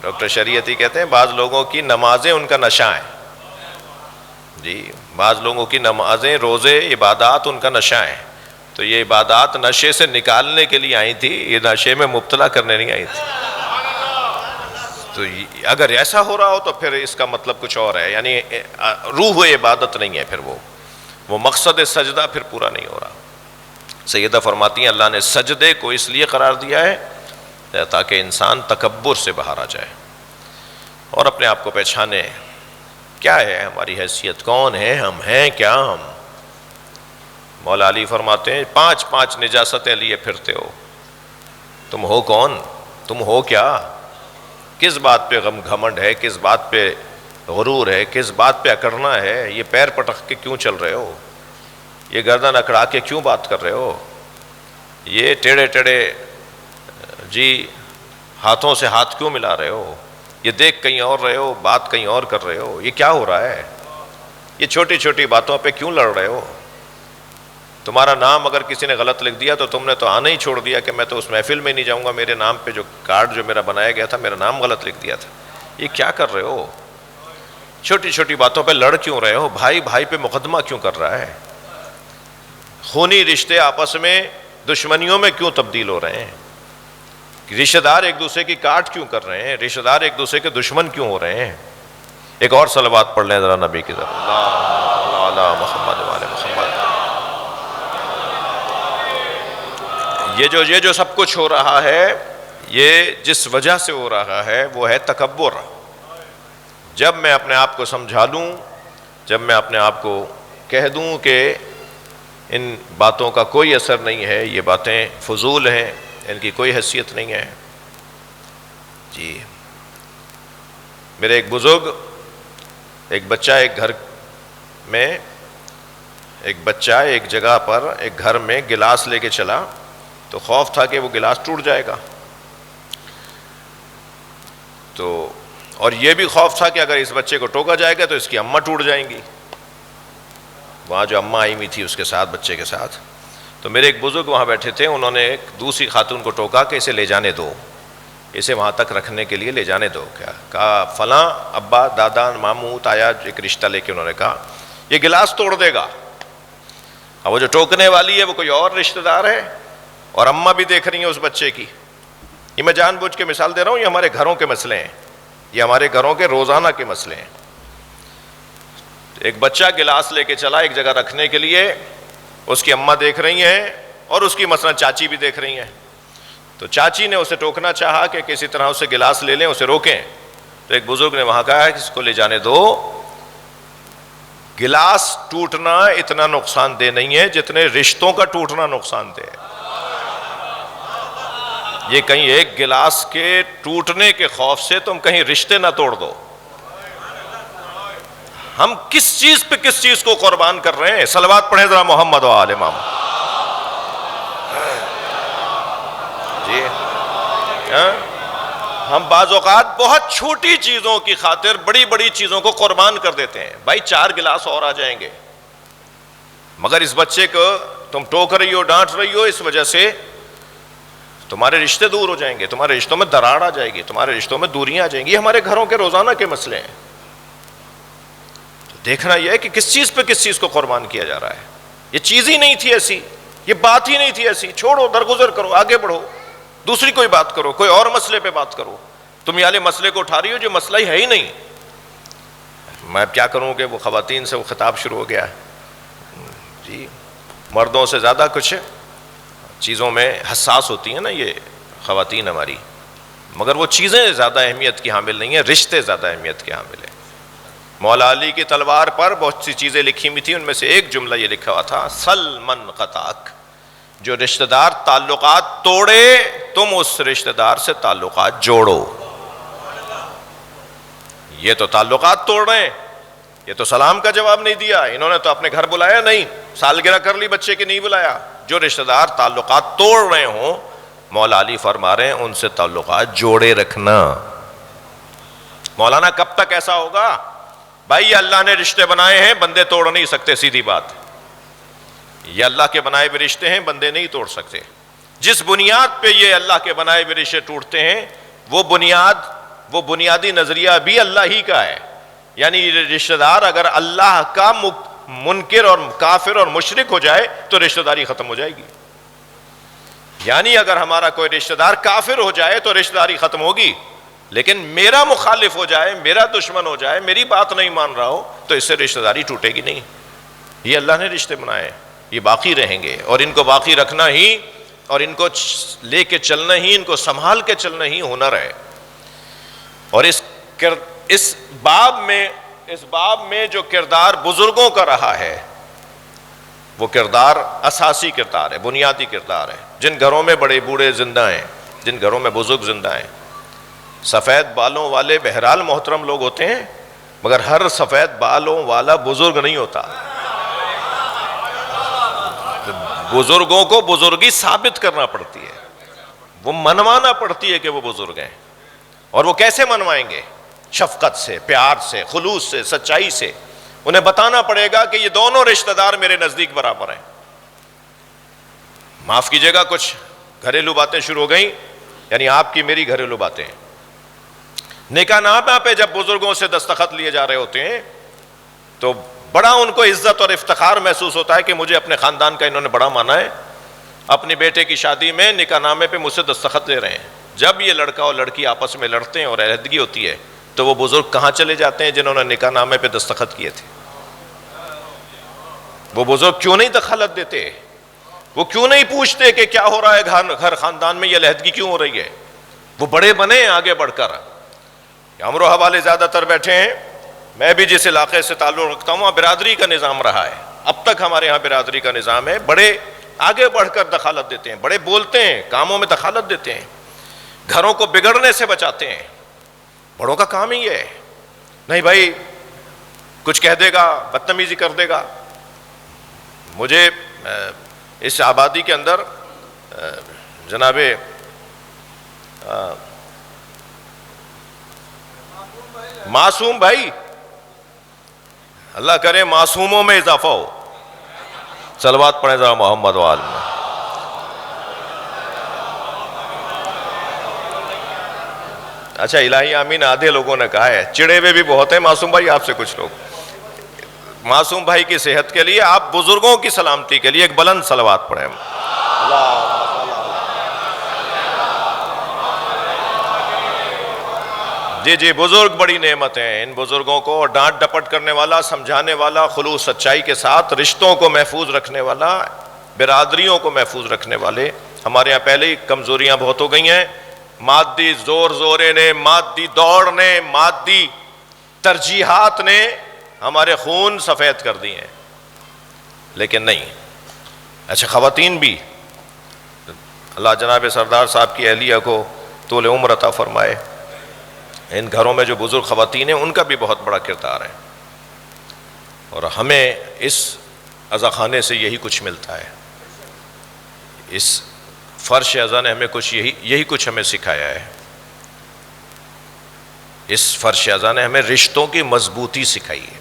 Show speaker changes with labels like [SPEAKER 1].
[SPEAKER 1] Doctor Shariati کہتے ہیں بعض لوگوں کی نمازیں ان کا نشہ ہیں. جی بعض لوگوں کی نمازیں، روزے، عبادات ان کا نشہ ہیں. تو یہ عبادات نشے سے نکالنے کے لیے آئی تھی، یہ نشے میں مبتلا کرنے نہیں آئی تھی. تو اگر ایسا ہو رہا ہو تو پھر اس کا مطلب کچھ اور ہے، یعنی روح عبادت نہیں ہے، پھر وہ مقصد سجدہ پھر پورا نہیں ہو رہا. سیدہ فرماتی ہیں اللہ نے سجدے کو اس لیے قرار دیا ہے تاکہ انسان تکبر سے باہر آ جائے اور اپنے آپ کو پہچانے کیا ہے ہماری حیثیت، کون ہے ہم، ہیں کیا ہم. مولا علی فرماتے ہیں 5 نجاستیں لیے پھرتے ہو، تم ہو کون، تم ہو کیا، کس بات پہ گھمنڈ ہے، کس بات پہ غرور ہے، کس بات پہ اکڑنا ہے، یہ پیر پٹک کے کیوں چل رہے ہو، یہ گردن اکڑا کے کیوں بات کر رہے ہو، یہ ٹیڑے جی ہاتھوں سے ہاتھ کیوں ملا رہے ہو، یہ دیکھ کہیں اور رہے ہو، بات کہیں اور کر رہے ہو، یہ کیا ہو رہا ہے، یہ چھوٹی چھوٹی باتوں پہ کیوں لڑ رہے ہو. تمہارا نام اگر کسی نے غلط لکھ دیا تو تم نے تو آنا ہی چھوڑ دیا کہ میں تو اس محفل میں نہیں جاؤں گا، میرے نام پہ جو کارڈ جو میرا بنایا گیا تھا میرا نام غلط لکھ دیا تھا. یہ کیا کر رہے ہو، چھوٹی چھوٹی باتوں پہ لڑ کیوں رہے ہو، بھائی بھائی پہ مقدمہ کیوں کر رہا ہے، خونی رشتے آپس میں دشمنیوں میں کیوں تبدیل ہو رہے ہیں، رشتہ دار ایک دوسرے کی کاٹ کیوں کر رہے ہیں، رشتہ دار ایک دوسرے کے دشمن کیوں ہو رہے ہیں. ایک اور صلوات پڑھ لیں ذرا نبی کی طرف، اللہ علی محمد وعلی محمد. یہ جو سب کچھ ہو رہا ہے، یہ جس وجہ سے ہو رہا ہے وہ ہے تکبر. جب میں اپنے آپ کو سمجھا لوں، جب میں اپنے آپ کو کہہ دوں کہ ان باتوں کا کوئی اثر نہیں ہے، یہ باتیں فضول ہیں، ان کی کوئی حیثیت نہیں ہے. جی میرے ایک بزرگ، ایک بچہ ایک گھر میں، ایک بچہ ایک جگہ پر ایک گھر میں گلاس لے کے چلا تو خوف تھا کہ وہ گلاس ٹوٹ جائے گا، تو اور یہ بھی خوف تھا کہ اگر اس بچے کو ٹوکا جائے گا تو اس کی اماں ٹوٹ جائیں گی. وہاں جو اماں آئی ہوئی تھی اس کے ساتھ، بچے کے ساتھ، تو میرے ایک بزرگ وہاں بیٹھے تھے، انہوں نے ایک دوسری خاتون کو ٹوکا کہ اسے لے جانے دو، اسے وہاں تک رکھنے کے لیے لے جانے دو. کیا کہا، فلاں ابا دادا ماموں تایا ایک رشتہ لے کے انہوں نے کہا یہ گلاس توڑ دے گا. اب وہ جو ٹوکنے والی ہے وہ کوئی اور رشتہ دار ہے اور اماں بھی دیکھ رہی ہیں اس بچے کی. یہ میں جان بوجھ کے مثال دے رہا ہوں، یہ ہمارے گھروں کے مسئلے ہیں، یہ ہمارے گھروں کے روزانہ کے مسئلے ہیں. ایک بچہ گلاس لے کے چلا ایک جگہ رکھنے کے لیے، اس کی اماں دیکھ رہی ہیں اور اس کی مثلا چاچی بھی دیکھ رہی ہیں. تو چاچی نے اسے ٹوکنا چاہا کہ کسی طرح اسے گلاس لے لیں، اسے روکیں. تو ایک بزرگ نے وہاں کہا کہ اس کو لے جانے دو، گلاس ٹوٹنا اتنا نقصان دہ نہیں ہے جتنے رشتوں کا ٹوٹنا نقصان دہ ہے. یہ کہیں ایک گلاس کے ٹوٹنے کے خوف سے تم کہیں رشتے نہ توڑ دو. ہم کس چیز پہ کس چیز کو قربان کر رہے ہیں. صلوات پڑھیں ذرا محمد و آل محمد. جی ہم بعض اوقات بہت چھوٹی چیزوں کی خاطر بڑی بڑی چیزوں کو قربان کر دیتے ہیں. بھائی 4 گلاس اور آ جائیں گے، مگر اس بچے کو تم ٹوک رہی ہو، ڈانٹ رہی ہو، اس وجہ سے تمہارے رشتے دور ہو جائیں گے، تمہارے رشتوں میں دراڑ آ جائے گی، تمہارے رشتوں میں دوریاں آ جائیں گی. یہ ہمارے گھروں کے روزانہ کے مسئلے ہیں. تو دیکھنا یہ ہے کہ کس چیز پہ کس چیز کو قربان کیا جا رہا ہے. یہ چیز ہی نہیں تھی ایسی، یہ بات ہی نہیں تھی ایسی، چھوڑو، درگزر کرو، آگے بڑھو، دوسری کوئی بات کرو، کوئی اور مسئلے پہ بات کرو. تم یہ والے مسئلے کو اٹھا رہی ہو جو مسئلہ ہی ہے ہی نہیں. میں کیا کروں کہ وہ خواتین سے وہ خطاب شروع ہو گیا ہے. جی مردوں سے زیادہ کچھ چیزوں میں حساس ہوتی ہیں نا یہ خواتین ہماری، مگر وہ چیزیں زیادہ اہمیت کی حامل نہیں ہیں، رشتے زیادہ اہمیت کے حامل ہیں. مولا علی کی تلوار پر بہت سی چیزیں لکھی ہوئی تھیں، ان میں سے ایک جملہ یہ لکھا ہوا تھا، سل من قطعک. جو رشتہ دار تعلقات توڑے تم اس رشتہ دار سے تعلقات جوڑو. یہ تو تعلقات توڑ رہے ہیں، یہ تو سلام کا جواب نہیں دیا، انہوں نے تو اپنے گھر بلایا نہیں، سالگرہ کر لی بچے کی نہیں بلایا. جو رشتہ دار تعلقات توڑ رہے ہوں، مولا علی فرما رہے ہیں ان سے تعلقات جوڑے رکھنا. مولانا کب تک ایسا ہوگا؟ بھائی یہ اللہ نے رشتے بنائے ہیں، بندے توڑ نہیں سکتے، سیدھی بات. یہ اللہ کے بنائے ہوئے رشتے ہیں، بندے نہیں توڑ سکتے. جس بنیاد پہ یہ اللہ کے بنائے ہوئے رشتے ٹوٹتے ہیں وہ بنیاد وہ بنیادی نظریہ بھی اللہ ہی کا ہے. یعنی رشتہ دار اگر اللہ کا منکر اور کافر اور مشرک ہو جائے تو رشتہ داری ختم ہو جائے گی. یعنی اگر ہمارا کوئی رشتہ دار کافر ہو جائے تو رشتہ داری ختم ہوگی، لیکن میرا مخالف ہو جائے، میرا دشمن ہو جائے، میری بات نہیں مان رہا ہو تو اس سے رشتہ داری ٹوٹے گی نہیں. یہ اللہ نے رشتے بنائے، یہ باقی رہیں گے، اور ان کو باقی رکھنا ہی اور ان کو لے کے چلنا ہی، ان کو سنبھال کے چلنا ہی ہنر ہے. اور اس باب میں جو کردار بزرگوں کا رہا ہے وہ کردار اساسی کردار ہے، بنیادی کردار ہے. جن گھروں میں بڑے بوڑھے زندہ ہیں، جن گھروں میں بزرگ زندہ ہیں، سفید بالوں والے بہرحال محترم لوگ ہوتے ہیں، مگر ہر سفید بالوں والا بزرگ نہیں ہوتا. بزرگوں کو بزرگی ثابت کرنا پڑتی ہے، وہ منوانا پڑتی ہے کہ وہ بزرگ ہیں. اور وہ کیسے منوائیں گے؟ شفقت سے، پیار سے، خلوص سے، سچائی سے. انہیں بتانا پڑے گا کہ یہ دونوں رشتہ دار میرے نزدیک برابر ہیں. معاف کیجئے گا، کچھ گھریلو باتیں شروع ہو گئیں، یعنی آپ کی میری گھریلو باتیں. نکاح نامہ پہ جب بزرگوں سے دستخط لیے جا رہے ہوتے ہیں تو بڑا ان کو عزت اور افتخار محسوس ہوتا ہے کہ مجھے اپنے خاندان کا انہوں نے بڑا مانا ہے. اپنے بیٹے کی شادی میں نکاح نامے پہ مجھ سے دستخط لے رہے ہیں. جب یہ لڑکا اور لڑکی آپس میں لڑتے ہیں اور علیحدگی ہوتی ہے تو وہ بزرگ کہاں چلے جاتے ہیں جنہوں نے نکاح نامے پہ دستخط کیے تھے؟ وہ بزرگ کیوں نہیں دخالت دیتے؟ وہ کیوں نہیں پوچھتے کہ کیا ہو رہا ہے گھر خاندان میں، یہ علیحدگی کیوں ہو رہی ہے؟ وہ بڑے بنے آگے بڑھ کر. امر و حوالے زیادہ تر بیٹھے ہیں. میں بھی جس علاقے سے تعلق رکھتا ہوں وہاں برادری کا نظام رہا ہے، اب تک ہمارے یہاں برادری کا نظام ہے. بڑے آگے بڑھ کر دخالت دیتے ہیں، بڑے بولتے ہیں، کاموں میں دخالت دیتے ہیں، گھروں کو بگڑنے سے بچاتے ہیں. بڑوں کا کام ہی ہے. نہیں بھائی کچھ کہہ دے گا، بدتمیزی کر دے گا. مجھے اس آبادی کے اندر جناب معصوم بھائی، اللہ کرے معصوموں میں اضافہ ہو. صلوات پڑھیں ذرا محمد وآل میں. اچھا الہی آمین آدھے لوگوں نے کہا ہے، چڑے ہوئے بھی بہت ہیں معصوم بھائی آپ سے کچھ لوگ. معصوم بھائی کی صحت کے لیے، آپ بزرگوں کی سلامتی کے لیے ایک بلند صلوات پڑھیں. جی بزرگ بڑی نعمت ہیں. ان بزرگوں کو ڈانٹ ڈپٹ کرنے والا، سمجھانے والا، خلوص سچائی کے ساتھ رشتوں کو محفوظ رکھنے والا، برادریوں کو محفوظ رکھنے والے. ہمارے یہاں پہلے ہی کمزوریاں بہت ہو گئی ہیں. مادی زورے نے، مادی دوڑ نے، مادی ترجیحات نے ہمارے خون سفید کر دیے ہیں. لیکن نہیں. اچھا خواتین بھی، اللہ جناب سردار صاحب کی اہلیہ کو طول عمر عطا فرمائے. ان گھروں میں جو بزرگ خواتین ہیں ان کا بھی بہت بڑا کردار ہے، اور ہمیں اس عزاخانے سے یہی کچھ ملتا ہے. اس فرش عزا نے ہمیں یہی کچھ ہمیں سکھایا ہے. اس فرش عزا نے ہمیں رشتوں کی مضبوطی سکھائی ہے.